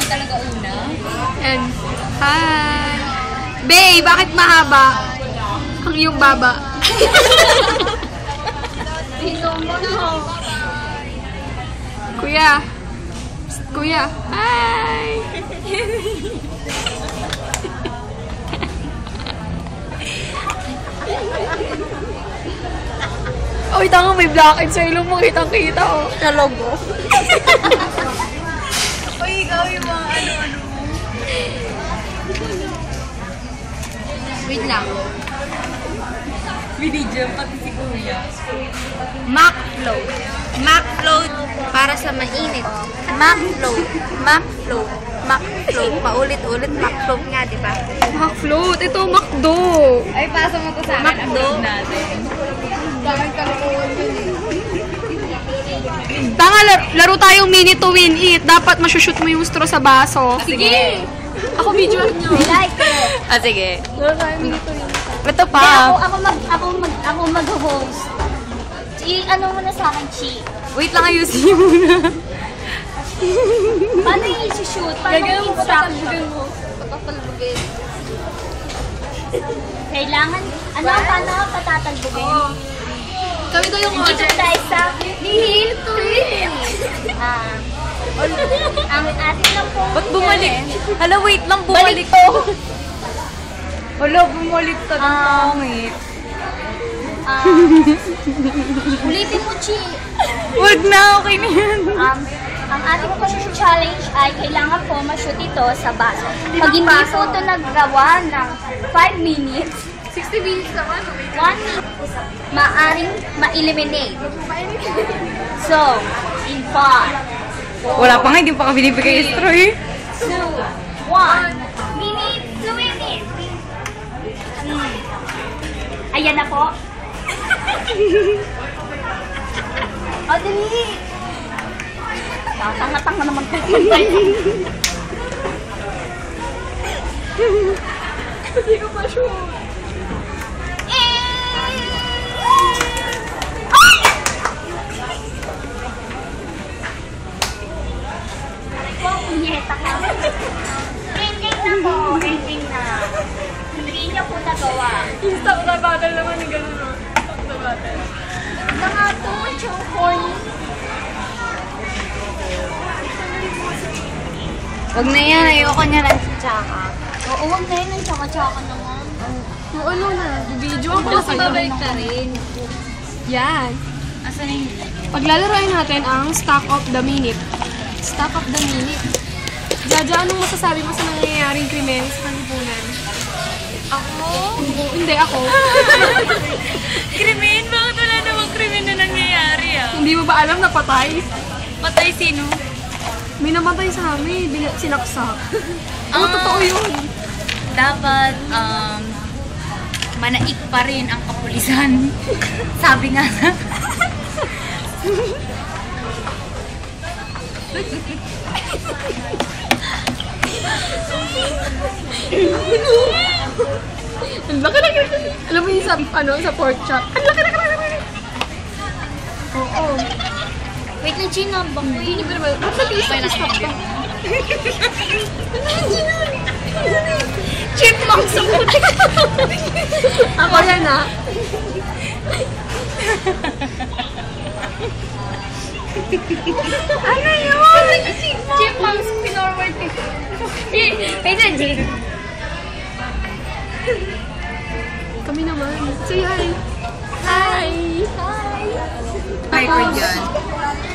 talaga una. And, hi! Bay, bakit mahaba? Ang iyong baba. Kuya. Kuya. Hi! Oy, tanga, may blackhead sa ilong mo. Kitang-kita, oh. Sa logo. Uy, ikaw yung mga ano-ano. Wait lang. Binidyo pati si Kuya. Mac float. Mac float para sa mainit. Mac float. Mac float. Mac float. Paulit-ulit Mac float nga, di ba? Mac float. Ito, McDo. Ay, pasa mo to sa akin. McDo. Natin. Tanga, laro tayong minute to win it. Dapat masushoot mo yung straw sa baso. Sige. Ako videoan nyo. I like it. Ah, sige. Laro tayong minute to win it. Ito pa. Ako mag-host. Ano mo na sa akin, Chi? Wait lang, ayusin muna. Paano yung isi-shoot? Paano yung instruction? Patatalbugin. Kailangan, paano patatalbugin? Kami daw yung Dito tayo sa Nihil to Win. Ang atin lang po. Ba't bumalik? Hala, wait lang, bumalik to. Hala, bumalik to. Pangit. Ulitin mo, Chi. Wag na, okay na yan. Ang ating pong challenge ay kailangan po ma-shoot ito sa baso. Pag hindi po ito naggawa ng 5 minutes, 60 minutes naman. 1 minute, maaring ma-eliminate. So, in 5, 4, Wala pa nga, hindi pa ka binibigay yung straw eh. 2, 1, minute to minute. Ayan na po. O, dali. Tanga-tanga naman po. Hindi ko pa sure. Punyeta ka. Ending na po. Ending na. Hindi niya po nagawa. Stop na battle naman yung gano'n. Stop na battle. Ito nga po, yung corny. Wag na yan, ayoko niya lang sa tsaka. Oo, huwag na yun. Ang tsaka-tsaka naman. Yung ano na, video ako kasi babalik na rin. Yan. Asan yung... Paglalaroin natin ang Stack of the Minute. Stack of the Minute. Jaja, anong masasabi mo sa nangyayaring krimen sa Kalipunan? Ako? Hindi, ako. Krimen? Bakit wala namang krimen na nangyayari ah? Hindi mo ba alam na patay? Patay sino? May namatay sa amin, sinaksak. Ano, totoo yun? Dapat, manaik pa rin ang kapulisan. Sabi nga na. Ang laki na yun. Alam mo yung sa pork chop. Ang laki na. Oo. Wait lang, Gina. Hindi ba naman? Ba't nag-i-stop to? Chipmunk sa puti. Ako yan ah. Ano yun? Chipmunks, pinorward ko. Wait lang, Gina. Kami naman. Say hi. Hi. Record yun.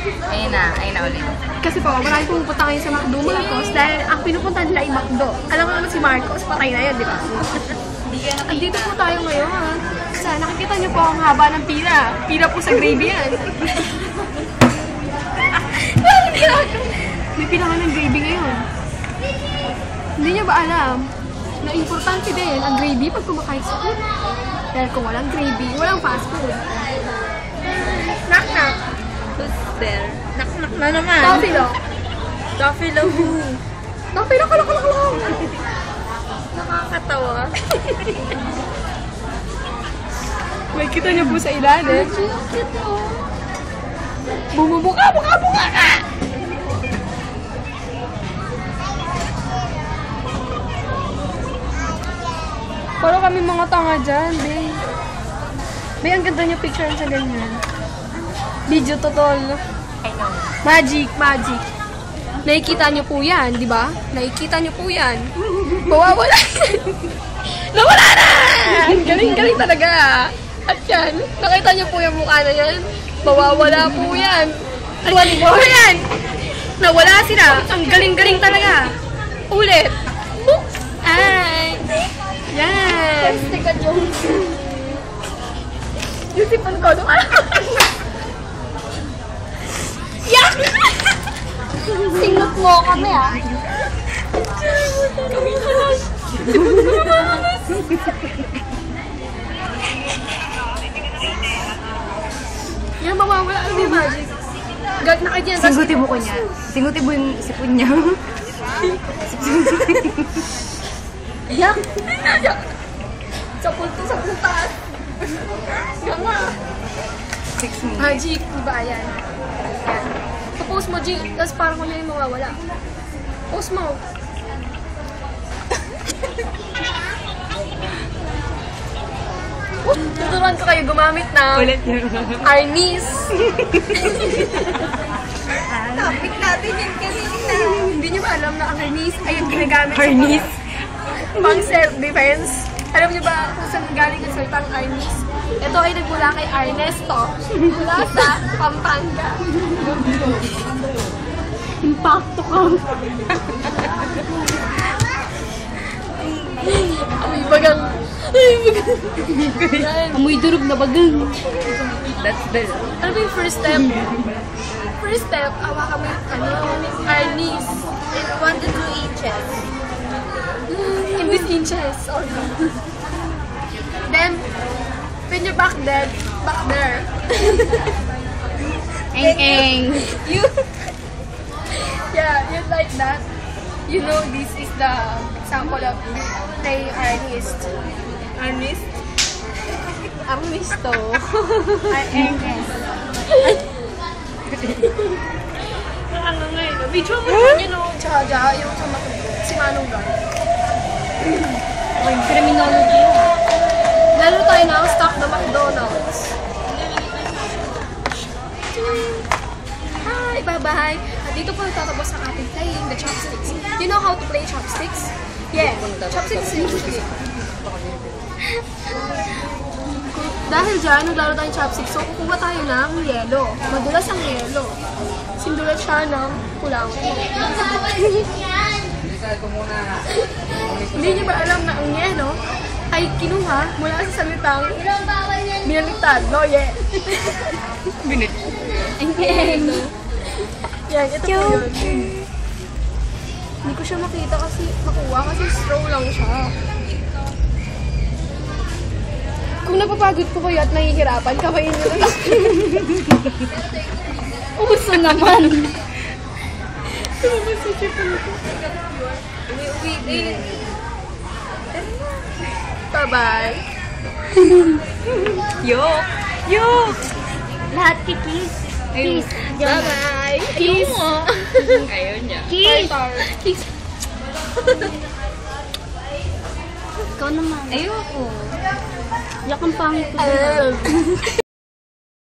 Ayun na ulit. Kasi po, marami pumupunta ngayon sa McDo Marcos dahil ang pinupunta nila ay McDo. Alam mo naman si Marcos, patay na yan, di ba? Andito po tayo ngayon. Sa nakikita niyo po ang haba ng pila. Pila po sa gravy yan. May pilahan ng gravy ngayon. Hindi niyo ba alam na importante din ang gravy pag kumakain sa food? Dahil kung walang gravy, walang fast food. Knock-knock. Who's there? Nak-nak na naman. Buffalo. Buffalo who? Buffalo, kalak. Nakakatawa. May kita niyo po sa ilalim. Bumubuka ka! Parang kami mga tanga dyan, babe. Babe, ang ganda niyo picture sa ganyan. Video totoo. Magic, magic. Nakikita niyo po yan, di ba? Nakikita niyo po yan. Mawawala yan. Nawala na! Galing-galing talaga. At yan, nakita niyo po yung mukha na yan. Mawawala po yan. Ano po yan? Nawala sila. Ang galing-galing talaga. Ulit. Ay. Yan. Yung sipon ko. Yak! Singot mo kami ah. Yan, mawawala. Ano yung magic? Gag na kayo dyan. Singuti mo ko niya. Singuti mo yung sipon niya. Yak! Yak! Sa punto, sa puntas. Gama. 6 minutes. Magic, diba? Yan. Yan. Post mo, G. Tapos parang kung yung mawawala. Post mo. Tuturuan ko kayo gumamit ng Ulit yun. Arnis. Topic natin yung kanina. Hindi nyo ba alam na ang Arnis ay yung ginagamit Arnis? sa pang self-defense? Alam nyo ba kung saan galing ang salitang Arnis? Ito ay nagmula kay Ernesto. Mula sa Pampanga. Impacto ka. Amoy bagang. Amoy durog na bagang. That's the... Ano ba yung first step? First step, hawakan mo yung Arnis. In 1 to 2 inches. In these inches. Then, when you're back there, Eng-eng. yeah, you like that. You know this is the example of the artist. Artist? Arnisto. Eng-eng. Ano ngayon? Video mo yun, Chaja, yung si Manong Gun. Criminology. Lalo tayo na stock the McDonald's. Hi! Bye-bye! At dito po nagtatapos ang ating playing the chopsticks. You know how to play chopsticks? Yeah, chopsticks is easy. Dahil dyan, naglaro tayo ng chopsticks, so kukuha tayo ng yelo. Madulas ang yelo. Sindulat siya ng kulang. Hindi niyo ba alam na ang yelo ay kinuha mula sa salitang binaliktad, no? Yeah. Eng-eng. Yan, ito po yun. Hindi ko siya makita kasi makuha kasi straw lang siya. Kung napapagod po kayo at nahihirapan, kawain nyo na lang. Uso naman. Tumabas sa chicken ko. Bye-bye. Yok! Yok! Lahat kikiss. Kiss. Bye-bye. Kiss. Ayaw niya. Kiss. Kiss. Ikaw naman. Ayoko. Yak ang pangit ko.